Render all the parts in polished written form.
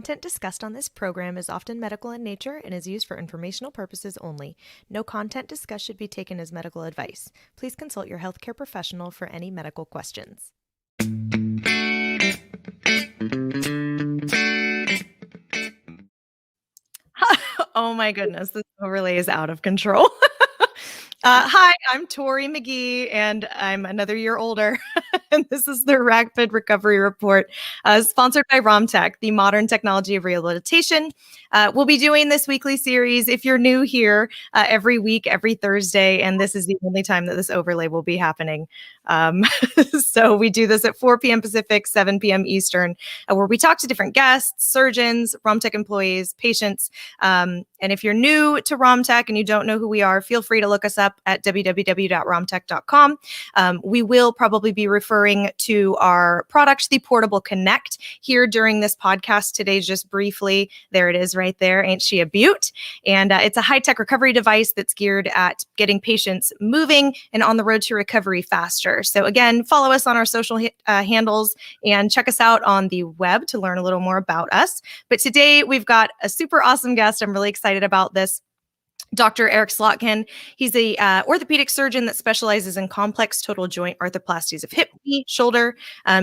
content discussed on this program is often medical in nature and is used for informational purposes only. No content discussed should be taken as medical advice. Please consult your healthcare professional for any medical questions. Oh my goodness, this overlay is out of control. Hi, I'm Tori McGee, and I'm another year older. And this is the Rapid Recovery Report, sponsored by ROMTech, the modern technology of rehabilitation. We'll be doing this weekly series, if you're new here, every week, every Thursday, and this is the only time that this overlay will be happening. So we do this at 4 p.m. Pacific, 7 p.m. Eastern, where we talk to different guests, surgeons, ROMTech employees, patients. And if you're new to ROMTech and you don't know who we are, feel free to look us up at www.romtech.com. We will probably be referring to our product, the Portable Connect, here during this podcast today, just briefly. There it is right there. Ain't she a beaut? And it's a high-tech recovery device that's geared at getting patients moving and on the road to recovery faster. So again, follow us on our social handles and check us out on the web to learn a little more about us. But today we've got a super awesome guest. I'm really excited about this. Dr. Eric Slotkin. He's a orthopedic surgeon that specializes in complex total joint arthroplasties of hip, knee, shoulder.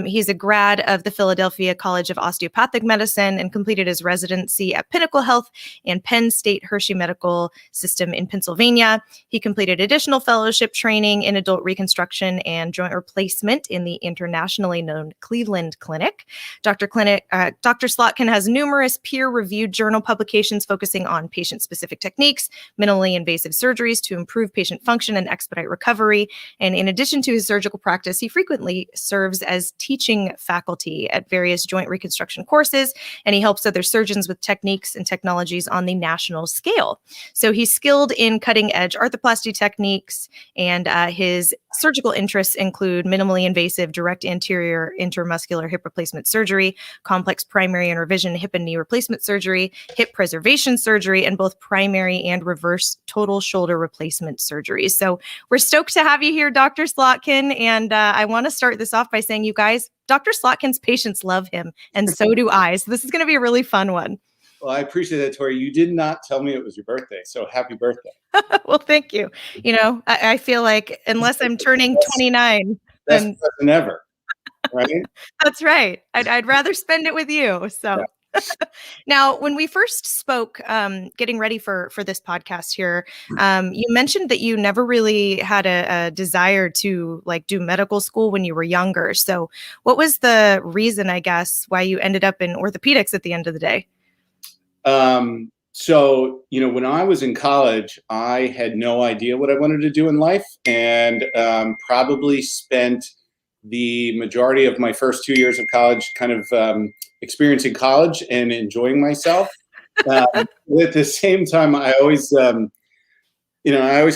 He's a grad of the Philadelphia College of Osteopathic Medicine and completed his residency at Pinnacle Health and Penn State Hershey Medical System in Pennsylvania. He completed additional fellowship training in adult reconstruction and joint replacement in the internationally known Cleveland Clinic. Dr. Slotkin has numerous peer-reviewed journal publications focusing on patient-specific techniques, minimally invasive surgeries to improve patient function and expedite recovery. And in addition to his surgical practice, he frequently serves as teaching faculty at various joint reconstruction courses, and he helps other surgeons with techniques and technologies on the national scale. So he's skilled in cutting-edge arthroplasty techniques, and his surgical interests include minimally invasive direct anterior intramuscular hip replacement surgery, complex primary and revision hip and knee replacement surgery, hip preservation surgery, and both primary and reverse total shoulder replacement surgeries. So we're stoked to have you here, Dr. Slotkin. And I want to start this off by saying, you guys, Dr. Slotkin's patients love him, and so do I. So this is going to be a really fun one. Well, I appreciate that, Tori. You did not tell me it was your birthday, so happy birthday. Well, thank you. You know, I feel like unless I'm turning 29, best present ever, right? That's right. I'd rather spend it with you. So. Yeah. Now, when we first spoke, getting ready for this podcast here, you mentioned that you never really had a desire to do medical school when you were younger. So what was the reason, I guess, why you ended up in orthopedics at the end of the day? So, when I was in college, I had no idea what I wanted to do in life, and probably spent the majority of my first 2 years of college kind of experiencing college and enjoying myself. At the same time, I always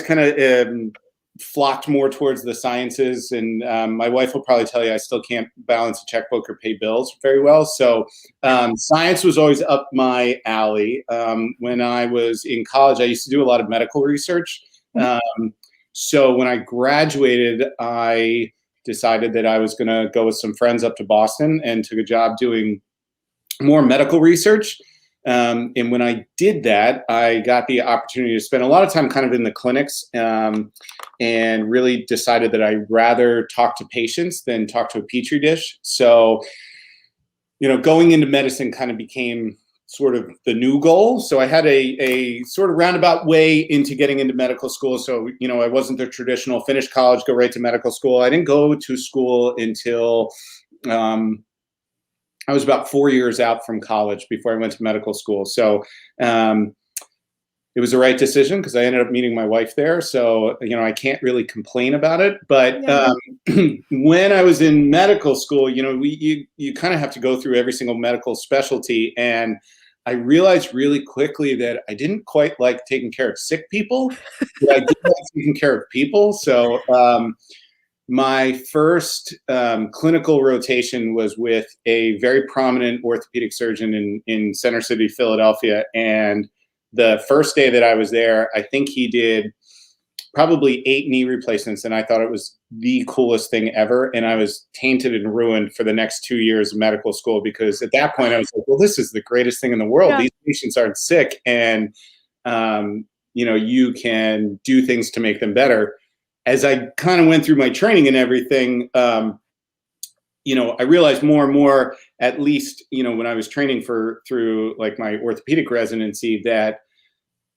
kind of flocked more towards the sciences. And my wife will probably tell you I still can't balance a checkbook or pay bills very well. So science was always up my alley. When I was in college, I used to do a lot of medical research. So when I graduated, I decided that I was going to go with some friends up to Boston and took a job doing more medical research. And when I did that, I got the opportunity to spend a lot of time kind of in the clinics, and really decided that I'd rather talk to patients than talk to a petri dish. So, going into medicine kind of became sort of the new goal. So I had a sort of roundabout way into getting into medical school. So, I wasn't the traditional finish college, go right to medical school. I didn't go to school until I was about 4 years out from college before I went to medical school. So it was the right decision because I ended up meeting my wife there. So, I can't really complain about it. But when I was in medical school, you kind of have to go through every single medical specialty. And I realized really quickly that I didn't quite like taking care of sick people, but I did like taking care of people. So my first clinical rotation was with a very prominent orthopedic surgeon in Center City, Philadelphia. And the first day that I was there, I think he did probably 8 knee replacements, and I thought it was the coolest thing ever. And I was tainted and ruined for the next 2 years of medical school, because at that point I was like, well, this is the greatest thing in the world. Yeah. These patients aren't sick, and you can do things to make them better. As I kind of went through my training and everything, I realized more and more, at least, when I was training through like my orthopedic residency, that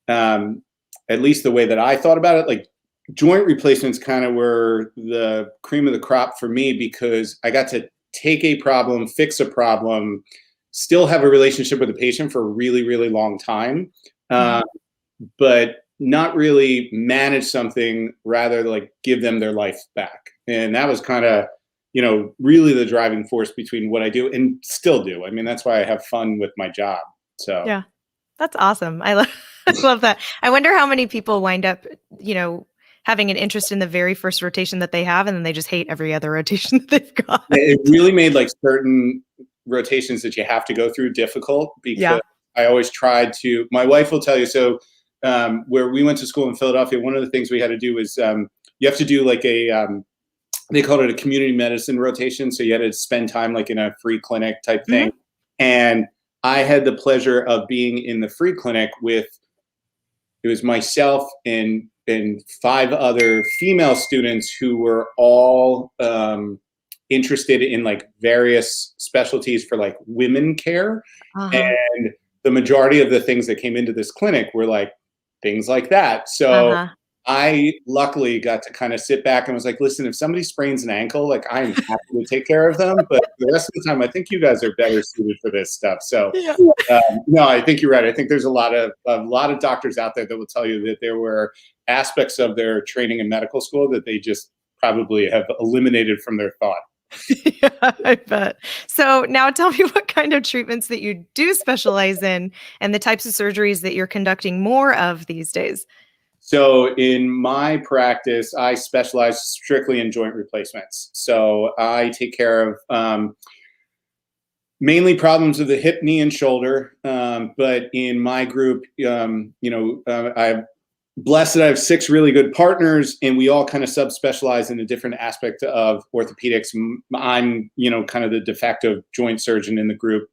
at least the way that I thought about it, like joint replacements kind of were the cream of the crop for me, because I got to take a problem, fix a problem, still have a relationship with the patient for a really, really long time, but not really manage something, rather like give them their life back. And that was kind of, really the driving force between what I do and still do. I mean, that's why I have fun with my job. So Yeah, that's awesome. I love that. I wonder how many people wind up, having an interest in the very first rotation that they have, and then they just hate every other rotation that they've got. It really made like certain rotations that you have to go through difficult, because I always tried to, my wife will tell you, so where we went to school in Philadelphia, one of the things we had to do was you have to do like they called it a community medicine rotation. So you had to spend time like in a free clinic type thing. And I had the pleasure of being in the free clinic with, it was myself and 5 other female students who were all interested in like various specialties for like women care. And the majority of the things that came into this clinic were like things like that. So I luckily got to kind of sit back and was like, listen, if somebody sprains an ankle, like I'm happy to take care of them. But the rest of the time, I think you guys are better suited for this stuff. So no, I think you're right. I think there's a lot of doctors out there that will tell you that there were aspects of their training in medical school that they just probably have eliminated from their thought. Yeah, I bet. So now tell me what kind of treatments that you do specialize in, and the types of surgeries that you're conducting more of these days. So in my practice, I specialize strictly in joint replacements. So I take care of mainly problems of the hip, knee, and shoulder. But in my group, I'm blessed that I have 6 really good partners, and we all kind of subspecialize in a different aspect of orthopedics. I'm, kind of the de facto joint surgeon in the group.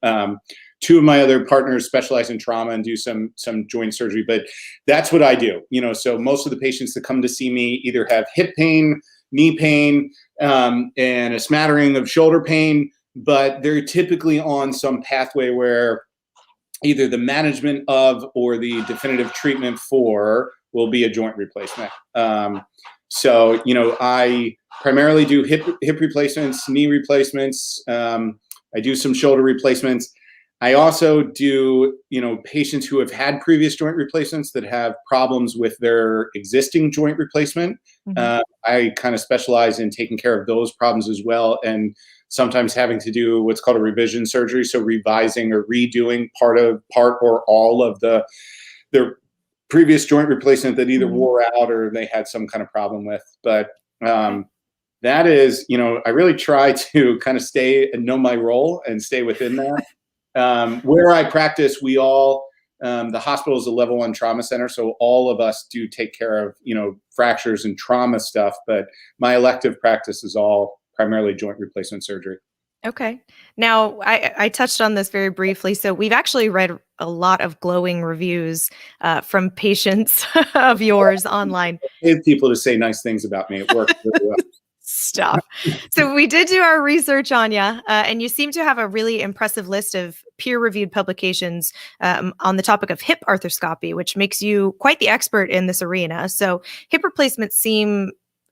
2 of my other partners specialize in trauma and do some joint surgery, but that's what I do. So most of the patients that come to see me either have hip pain, knee pain, and a smattering of shoulder pain, but they're typically on some pathway where either the management of or the definitive treatment for will be a joint replacement. So I primarily do hip replacements, knee replacements. I do some shoulder replacements. I also do, patients who have had previous joint replacements that have problems with their existing joint replacement. I kind of specialize in taking care of those problems as well, and sometimes having to do what's called a revision surgery, so revising or redoing part or all of their previous joint replacement that either wore out or they had some kind of problem with. But that is, I really try to kind of stay and know my role and stay within that. Where I practice, we all, the hospital is a level 1 trauma center, so all of us do take care of, fractures and trauma stuff, but my elective practice is all primarily joint replacement surgery. Okay. Now, I touched on this very briefly. So we've actually read a lot of glowing reviews from patients of yours online. I have people to say nice things about me. It works really well. Stop. So we did do our research on you, and you seem to have a really impressive list of peer-reviewed publications on the topic of hip arthroscopy, which makes you quite the expert in this arena. So hip replacements seem,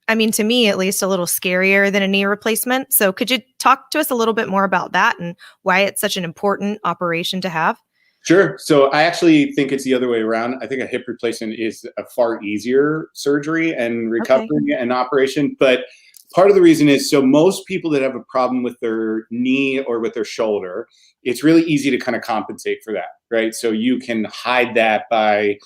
to me at least, a little scarier than a knee replacement. So could you talk to us a little bit more about that and why it's such an important operation to have? Sure. So I actually think it's the other way around. I think a hip replacement is a far easier surgery and recovery and operation. But part of the reason is, so most people that have a problem with their knee or with their shoulder, it's really easy to kind of compensate for that, right? So you can hide that by,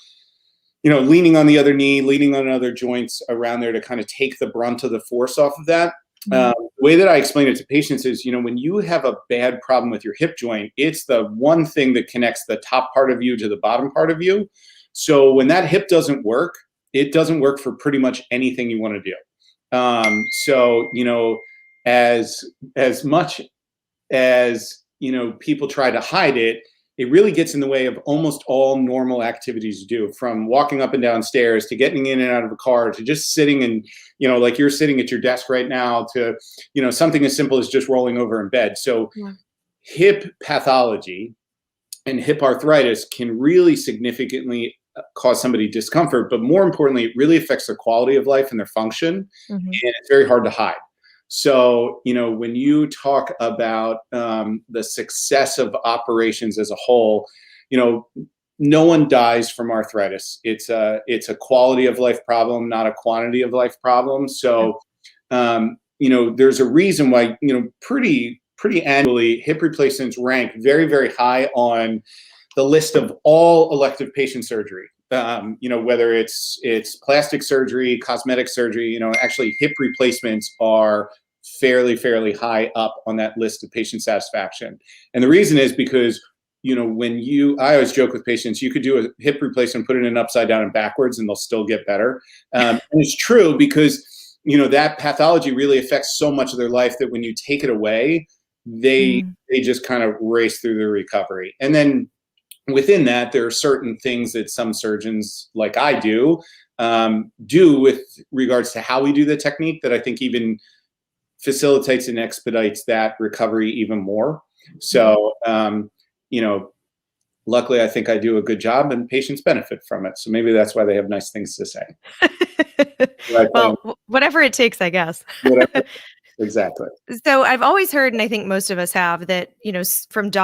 leaning on the other knee, leaning on other joints around there to kind of take the brunt of the force off of that. The way that I explain it to patients is, when you have a bad problem with your hip joint, it's the one thing that connects the top part of you to the bottom part of you. So when that hip doesn't work, it doesn't work for pretty much anything you want to do. So, as much as, people try to hide it, it really gets in the way of almost all normal activities you do, from walking up and down stairs to getting in and out of a car to just sitting and, like you're sitting at your desk right now, to, something as simple as just rolling over in bed. So Yeah. hip pathology and hip arthritis can really significantly cause somebody discomfort, but more importantly, it really affects their quality of life and their function, Mm-hmm. and it's very hard to hide. So, when you talk about the success of operations as a whole, no one dies from arthritis. It's a quality of life problem, not a quantity of life problem. So, there's a reason why, pretty annually, hip replacements rank very, very high on the list of all elective patient surgery. Whether it's plastic surgery, cosmetic surgery, actually hip replacements are fairly high up on that list of patient satisfaction. And the reason is because, I always joke with patients, you could do a hip replacement, put it in upside down and backwards, and they'll still get better. And it's true because, that pathology really affects so much of their life that when you take it away, they just kind of race through the recovery. And then within that, there are certain things that some surgeons, like I do with regards to how we do the technique, that I think even facilitates and expedites that recovery even more. So, luckily, I think I do a good job and patients benefit from it. So maybe that's why they have nice things to say. Well, whatever it takes, I guess. Whatever. Exactly. So I've always heard, and I think most of us have, that,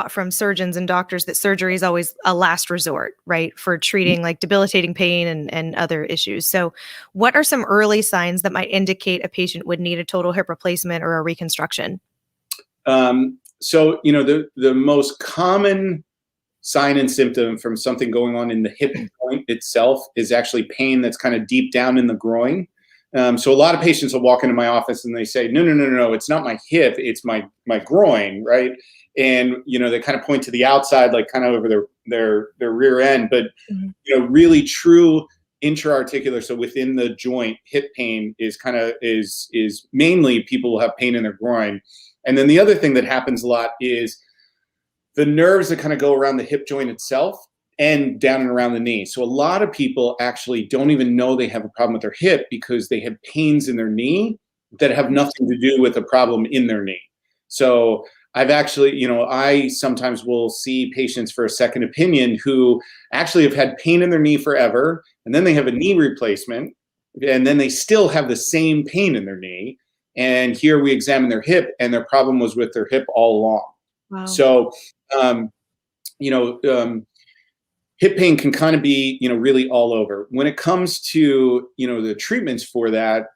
from surgeons and doctors, that surgery is always a last resort, right, for treating like debilitating pain and other issues. So what are some early signs that might indicate a patient would need a total hip replacement or a reconstruction? So, the most common sign and symptom from something going on in the hip joint itself is actually pain that's kind of deep down in the groin. So a lot of patients will walk into my office and they say, no, it's not my hip, it's my groin, right? And, they kind of point to the outside, like kind of over their rear end, but, really true intra-articular, so within the joint, hip pain is mainly people will have pain in their groin. And then the other thing that happens a lot is the nerves that kind of go around the hip joint itself and down and around the knee. So a lot of people actually don't even know they have a problem with their hip because they have pains in their knee that have nothing to do with a problem in their knee. So I've actually, I sometimes will see patients for a second opinion who actually have had pain in their knee forever, and then they have a knee replacement, and then they still have the same pain in their knee. And here we examine their hip, and their problem was with their hip all along. Wow. So, hip pain can kind of be, really all over. When it comes to, the treatments for that,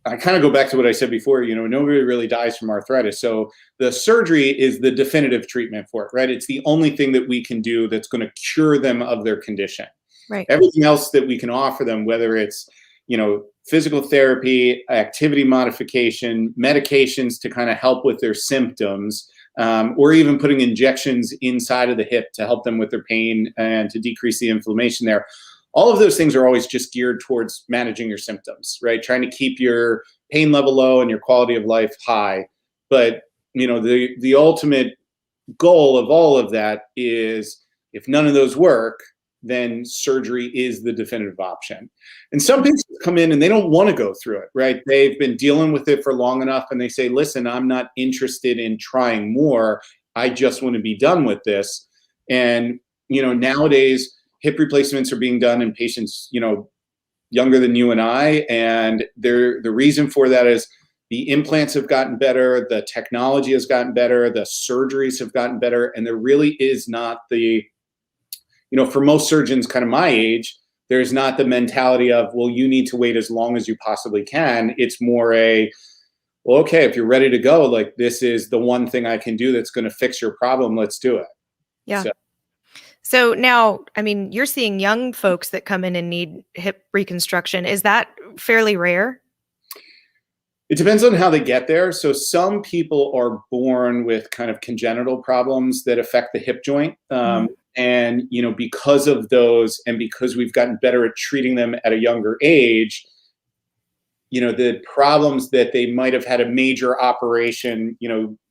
I kind of go back to what I said before, nobody really dies from arthritis. So the surgery is the definitive treatment for it, right? It's the only thing that we can do that's going to cure them of their condition. Right. Everything else that we can offer them, whether it's, physical therapy, activity modification, medications to kind of help with their symptoms, or even putting injections inside of the hip to help them with their pain and to decrease the inflammation there. All of those things are always just geared towards managing your symptoms, right? Trying to keep your pain level low and your quality of life high. But, the ultimate goal of all of that is, if none of those work, then surgery is the definitive option. And some patients come in and they don't want to go through it, right? They've been dealing with it for long enough and they say, listen, I'm not interested in trying more. I just want to be done with this. And, nowadays, hip replacements are being done in patients, younger than you and I. And the reason for that is the implants have gotten better, the technology has gotten better, the surgeries have gotten better, and there really is not for most surgeons kind of my age, there's not the mentality of, well, you need to wait as long as you possibly can. It's more well, okay, if you're ready to go, like, this is the one thing I can do that's going to fix your problem. Let's do it. Yeah. So now, you're seeing young folks that come in and need hip reconstruction. Is that fairly rare? It depends on how they get there. So some people are born with kind of congenital problems that affect the hip joint. And, because of those, and because we've gotten better at treating them at a younger age, the problems that they might have had a major operation,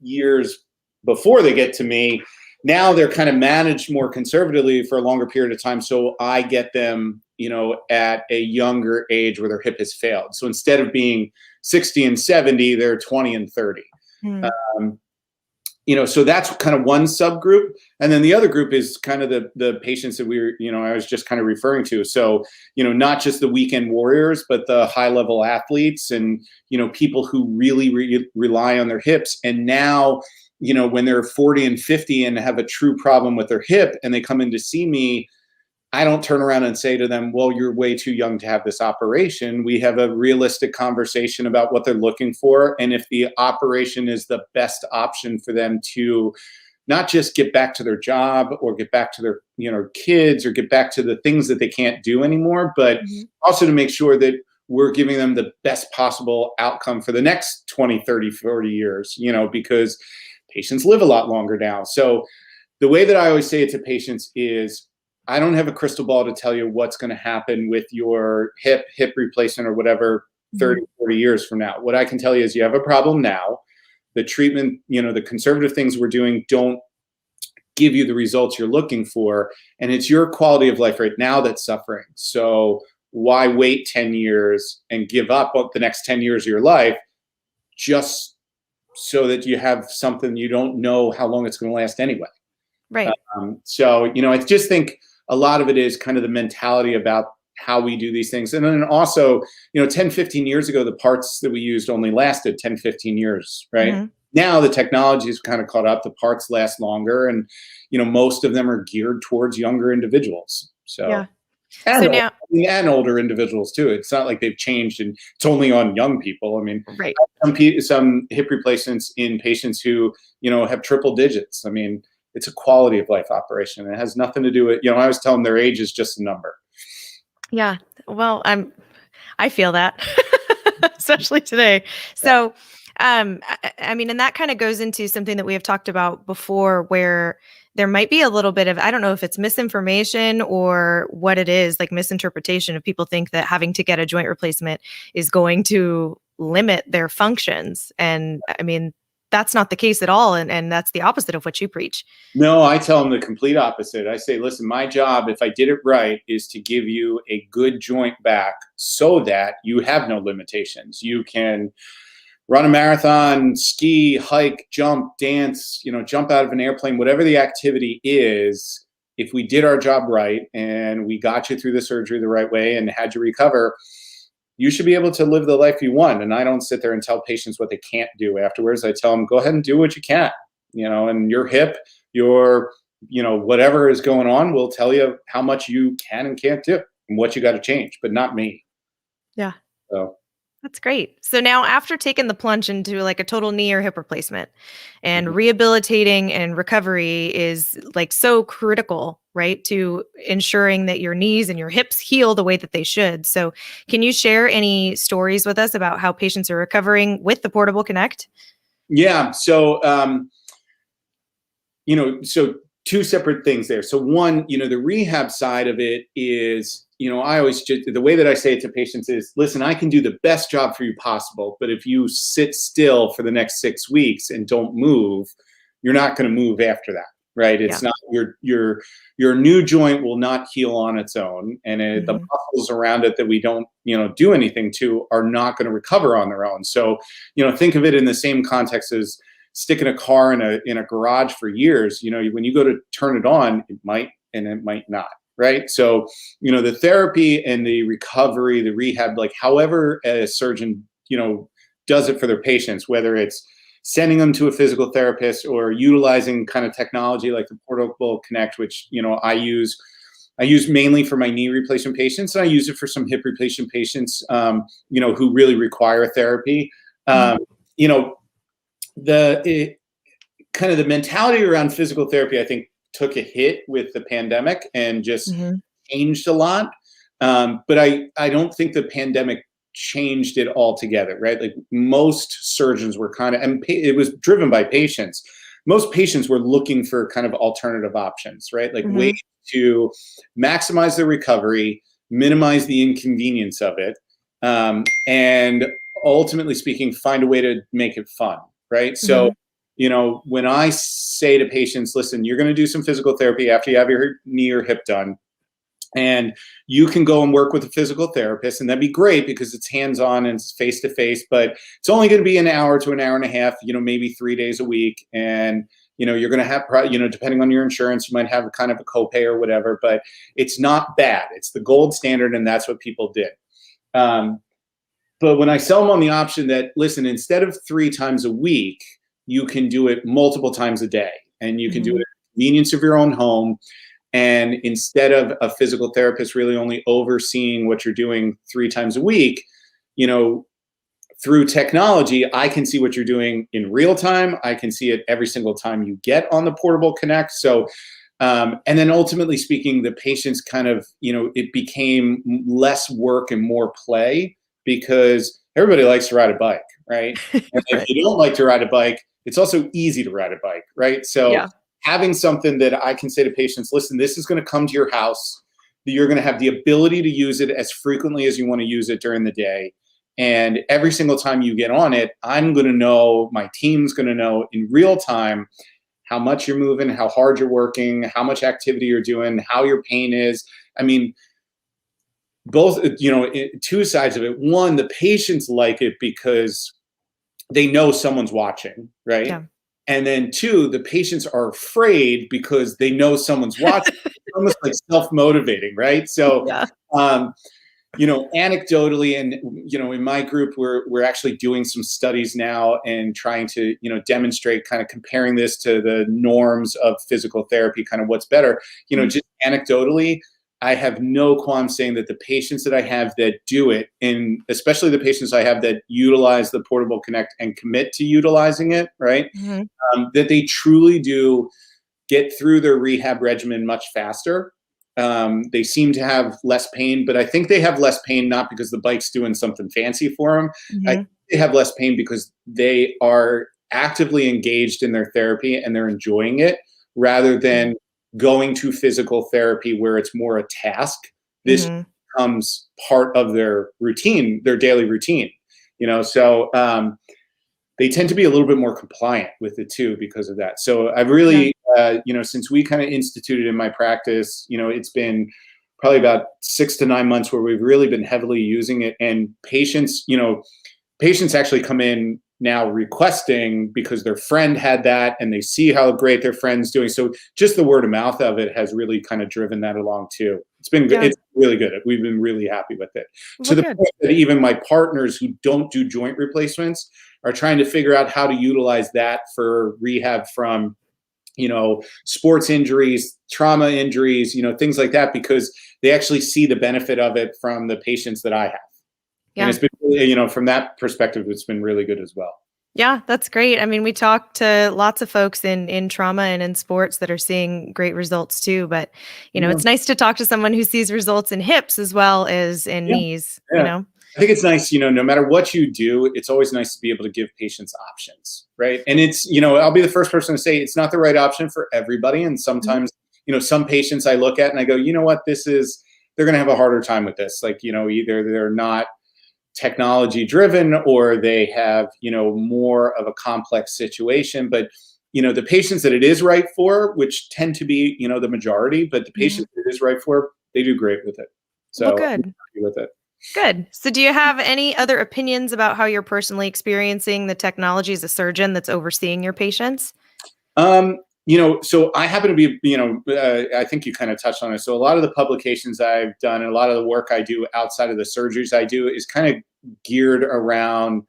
years before they get to me, now they're kind of managed more conservatively for a longer period of time. So I get them, at a younger age where their hip has failed. So instead of being 60 and 70, they're 20 and 30. Mm. So that's kind of one subgroup. And then the other group is kind of the patients that I was just kind of referring to. So, not just the weekend warriors, but the high level athletes and, people who really rely on their hips. And now, when they're 40 and 50 and have a true problem with their hip and they come in to see me, I don't turn around and say to them, well, you're way too young to have this operation. We have a realistic conversation about what they're looking for. And if the operation is the best option for them to not just get back to their job or get back to their, kids or get back to the things that they can't do anymore, but also to make sure that we're giving them the best possible outcome for the next 20, 30, 40 years, because patients live a lot longer now. So the way that I always say it to patients is, I don't have a crystal ball to tell you what's going to happen with your hip replacement or whatever 30, 40 years from now. What I can tell you is you have a problem now. The treatment, the conservative things we're doing don't give you the results you're looking for. And it's your quality of life right now that's suffering. So why wait 10 years and give up the next 10 years of your life just so that you have something you don't know how long it's going to last anyway? Right. So, I just think a lot of it is kind of the mentality about how we do these things. And then also, 10, 15 years ago, the parts that we used only lasted 10, 15 years, right? Now the technology is kind of caught up. The parts last longer. And, most of them are geared towards younger individuals. So, yeah. And, So now, and older individuals too. It's not like they've changed and it's only on young people. I mean, right. some hip replacements in patients who, have triple digits. I mean, it's a quality of life operation. It has nothing to do with, I always tell them their age is just a number. Yeah. Well, I feel that, especially today. So, I mean, and that kind of goes into something that we have talked about before, where there might be a little bit of, I don't know if it's misinformation or what it is, like misinterpretation of people think that having to get a joint replacement is going to limit their functions. And I mean, that's not the case at all. And that's the opposite of what you preach. No, I tell them the complete opposite. I say, listen, my job, if I did it right, is to give you a good joint back so that you have no limitations. You can run a marathon, ski, hike, jump, dance, jump out of an airplane, whatever the activity is. If we did our job right and we got you through the surgery the right way and had you recover, you should be able to live the life you want. And I don't sit there and tell patients what they can't do afterwards. I tell them, go ahead and do what you can, and your hip, your, whatever is going on will tell you how much you can and can't do and what you got to change, but not me. Yeah. So that's great. So now after taking the plunge into like a total knee or hip replacement and rehabilitating and recovery is like so critical, right? To ensuring that your knees and your hips heal the way that they should. So can you share any stories with us about how patients are recovering with the Portable Connect? Yeah. So, so two separate things there. So one, the rehab side of it is, I always just, the way that I say it to patients is, listen, I can do the best job for you possible, but if you sit still for the next 6 weeks and don't move, you're not going to move after that, right? It's not your new joint will not heal on its own, and the muscles around it that we don't, do anything to are not going to recover on their own. So, think of it in the same context as sticking a car in a garage for years. When you go to turn it on, it might and it might not. Right. So, the therapy and the recovery, the rehab, like however a surgeon, does it for their patients, whether it's sending them to a physical therapist or utilizing kind of technology like the Portable Connect, which, I use mainly for my knee replacement patients. And I use it for some hip replacement patients, who really require therapy. The kind of the mentality around physical therapy, I think, took a hit with the pandemic and just changed a lot. But I don't think the pandemic changed it altogether, right? Like most surgeons were kind of, and it was driven by patients. most patients were looking for kind of alternative options, right? Like ways to maximize the recovery, minimize the inconvenience of it, and ultimately speaking, find a way to make it fun, right? So, when I say to patients, listen, you're going to do some physical therapy after you have your knee or hip done, and you can go and work with a physical therapist, and that'd be great because it's hands-on and it's face-to-face, but it's only going to be an hour to an hour and a half, maybe 3 days a week. And, you're going to have, depending on your insurance, you might have kind of a copay or whatever, but it's not bad. It's the gold standard, and that's what people did. But when I sell them on the option that, listen, instead of 3 times a week, you can do it multiple times a day, and you can do it at the convenience of your own home. And instead of a physical therapist really only overseeing what you're doing 3 times a week, through technology, I can see what you're doing in real time. I can see it every single time you get on the Portable Connect. So, and then ultimately speaking, the patients kind of, it became less work and more play because everybody likes to ride a bike, right? And if you don't like to ride a bike, it's also easy to ride a bike, right? So having something that I can say to patients, listen, this is going to come to your house. You're going to have the ability to use it as frequently as you want to use it during the day. And every single time you get on it, I'm going to know, my team's going to know in real time how much you're moving, how hard you're working, how much activity you're doing, how your pain is. I mean, both, 2 sides of it. One, the patients like it because they know someone's watching, right? Yeah. And then 2, the patients are afraid because they know someone's watching. It's almost like self-motivating, right? So, anecdotally, and in my group, we're actually doing some studies now and trying to demonstrate, kind of comparing this to the norms of physical therapy, kind of what's better. Just anecdotally, I have no qualm saying that the patients that I have that do it, and especially the patients I have that utilize the Portable Connect and commit to utilizing it, right, that they truly do get through their rehab regimen much faster. They seem to have less pain, but I think they have less pain not because the bike's doing something fancy for them. I think they have less pain because they are actively engaged in their therapy and they're enjoying it rather than going to physical therapy where it's more a task. This becomes part of their routine, their daily routine, so they tend to be a little bit more compliant with it too because of that. So I've really, since we kind of instituted in my practice, it's been probably about 6 to 9 months where we've really been heavily using it. And patients actually come in now requesting because their friend had that and they see how great their friend's doing. So just the word of mouth of it has really kind of driven that along too. It's been good. It's really good. We've been really happy with it. To the point that even my partners who don't do joint replacements are trying to figure out how to utilize that for rehab from, sports injuries, trauma injuries, things like that, because they actually see the benefit of it from the patients that I have. And it's been, from that perspective, it's been really good as well. Yeah, that's great. I mean, we talk to lots of folks in trauma and in sports that are seeing great results too. But, it's nice to talk to someone who sees results in hips as well as in knees, I think it's nice, no matter what you do, it's always nice to be able to give patients options, right? And it's, I'll be the first person to say it's not the right option for everybody. And sometimes, some patients I look at and I go, you know what, they're going to have a harder time with this. Like, either they're not technology driven or they have, more of a complex situation. But, the patients that it is right for, which tend to be, the majority, but the patients that it is right for, they do great with it. So good. I'm happy with it. Good. So do you have any other opinions about how you're personally experiencing the technology as a surgeon that's overseeing your patients? So I happen to be, I think you kind of touched on it. So a lot of the publications I've done and a lot of the work I do outside of the surgeries I do is kind of geared around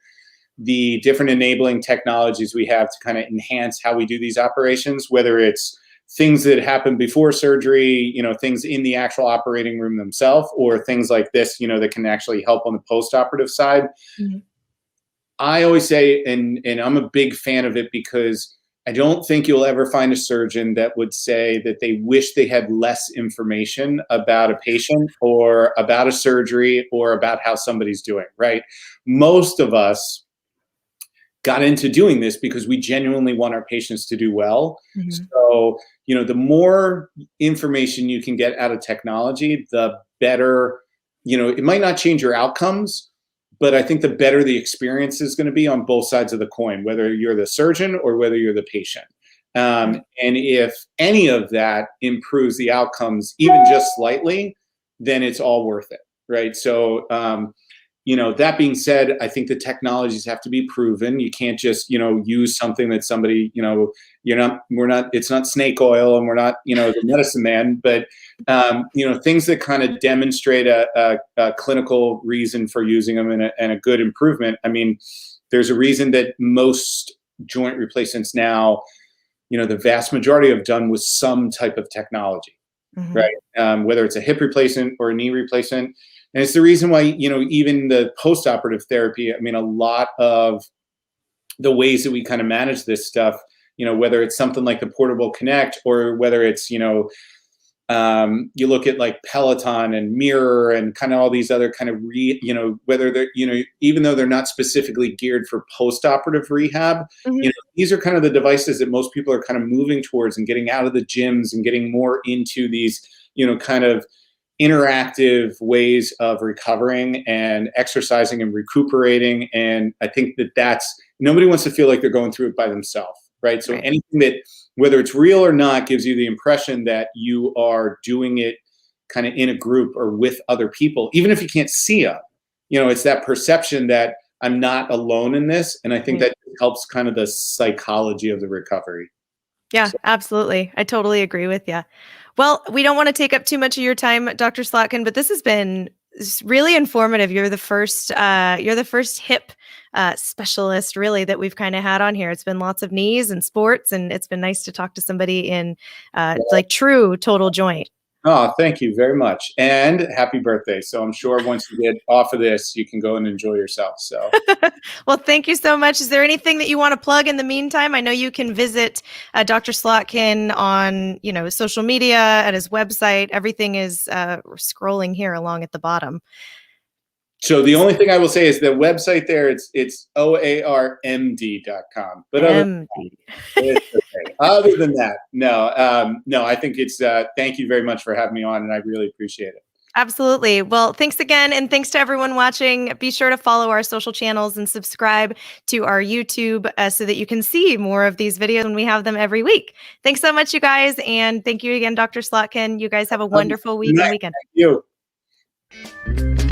the different enabling technologies we have to kind of enhance how we do these operations, whether it's things that happen before surgery, things in the actual operating room themselves, or things like this, that can actually help on the post-operative side. I always say, and I'm a big fan of it because I don't think you'll ever find a surgeon that would say that they wish they had less information about a patient or about a surgery or about how somebody's doing, right? Most of us got into doing this because we genuinely want our patients to do well. Mhm. So, the more information you can get out of technology, the better, it might not change your outcomes, but I think the better the experience is going to be on both sides of the coin, whether you're the surgeon or whether you're the patient. And if any of that improves the outcomes, even just slightly, then it's all worth it, right? So, that being said, I think the technologies have to be proven. You can't just, use something that somebody, it's not snake oil and we're not, the medicine man, but, things that kind of demonstrate a clinical reason for using them and a good improvement. I mean, there's a reason that most joint replacements now, the vast majority have done with some type of technology, Mhm. right? Whether it's a hip replacement or a knee replacement. And it's the reason why, even the post-operative therapy, I mean, a lot of the ways that we kind of manage this stuff, whether it's something like the Portable Connect or whether it's, you look at like Peloton and Mirror and kind of all these other kind of whether they're, even though they're not specifically geared for post-operative rehab, Mhm. these are kind of the devices that most people are kind of moving towards and getting out of the gyms and getting more into these, kind of interactive ways of recovering and exercising and recuperating. And I think that's nobody wants to feel like they're going through it by themselves, right? So Right. anything that, whether it's real or not, gives you the impression that you are doing it kind of in a group or with other people, even if you can't see them. It's that perception that I'm not alone in this. And I think Right. that helps kind of the psychology of the recovery. Yeah, So, absolutely. I totally agree with you. Well, we don't want to take up too much of your time, Dr. Slotkin, but this has been really informative. You're the first hip specialist, really, that we've kind of had on here. It's been lots of knees and sports, and it's been nice to talk to somebody in like true total joint. oh, thank you very much. And happy birthday. So I'm sure once you get off of this, you can go and enjoy yourself. So, Well, thank you so much. Is there anything that you want to plug in the meantime? I know you can visit Dr. Slotkin on, social media at his website. Everything is scrolling here along at the bottom. the only thing I will say is the website there, it's oarmd.com. But MD. it's okay. Other than that, no, no, I think it's, thank you very much for having me on and I really appreciate it. Absolutely. Well, thanks again. And thanks to everyone watching. Be sure to follow our social channels and subscribe to our YouTube so that you can see more of these videos when we have them every week. Thanks so much, you guys. And thank you again, Dr. Slotkin. You guys have a Good wonderful week and night. weekend. Thank you.